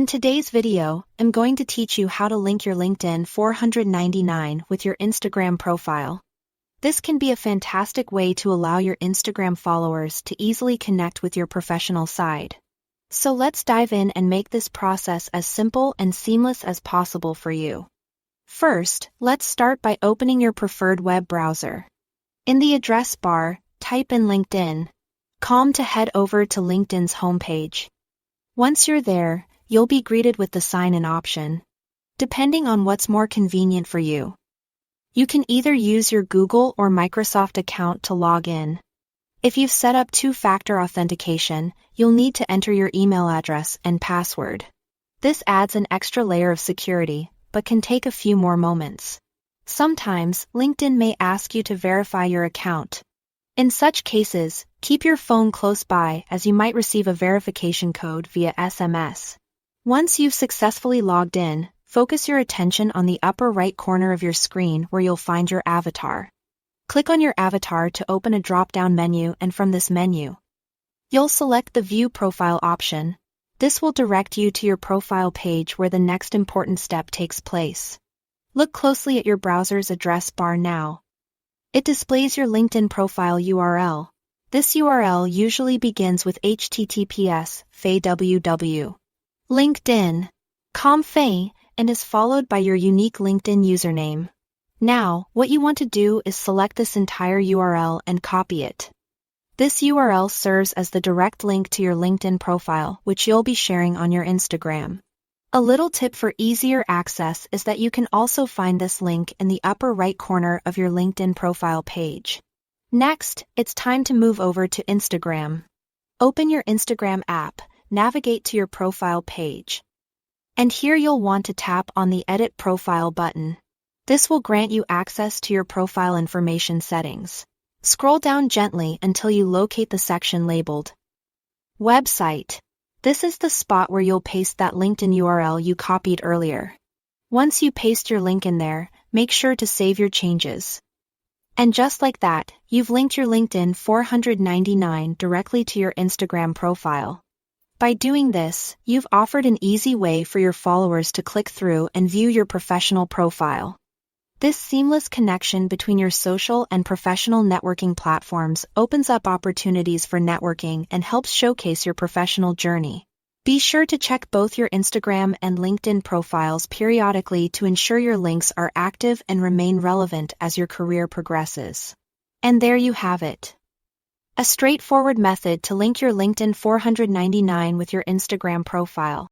In today's video, I'm going to teach you how to link your LinkedIn 499 with your Instagram profile. This can be a fantastic way to allow your Instagram followers to easily connect with your professional side. So let's dive in and make this process as simple and seamless as possible for you. First, let's start by opening your preferred web browser. In the address bar, type in LinkedIn.com to head over to LinkedIn's homepage. Once you're there, you'll be greeted with the sign-in option. Depending on what's more convenient for you, you can either use your Google or Microsoft account to log in. If you've set up two-factor authentication, you'll need to enter your email address and password. This adds an extra layer of security, but can take a few more moments. Sometimes, LinkedIn may ask you to verify your account. In such cases, keep your phone close by as you might receive a verification code via SMS. Once you've successfully logged in, focus your attention on the upper right corner of your screen where you'll find your avatar. Click on your avatar to open a drop-down menu, and from this menu, you'll select the View Profile option. This will direct you to your profile page where the next important step takes place. Look closely at your browser's address bar now. It displays your LinkedIn profile URL. This URL usually begins with https://www.linkedin.com/ and is followed by your unique LinkedIn username. Now, what you want to do is select this entire URL and copy it. This URL serves as the direct link to your LinkedIn profile, which you'll be sharing on your Instagram. A little tip for easier access is that you can also find this link in the upper right corner of your LinkedIn profile page. Next, it's time to move over to Instagram. Open your Instagram app, navigate to your profile page. And here you'll want to tap on the Edit Profile button. This will grant you access to your profile information settings. Scroll down gently until you locate the section labeled Website. This is the spot where you'll paste that LinkedIn URL you copied earlier. Once you paste your link in there, make sure to save your changes. And just like that, you've linked your LinkedIn 499 directly to your Instagram profile. By doing this, you've offered an easy way for your followers to click through and view your professional profile. This seamless connection between your social and professional networking platforms opens up opportunities for networking and helps showcase your professional journey. Be sure to check both your Instagram and LinkedIn profiles periodically to ensure your links are active and remain relevant as your career progresses. And there you have it. A straightforward method to link your LinkedIn 499 with your Instagram profile.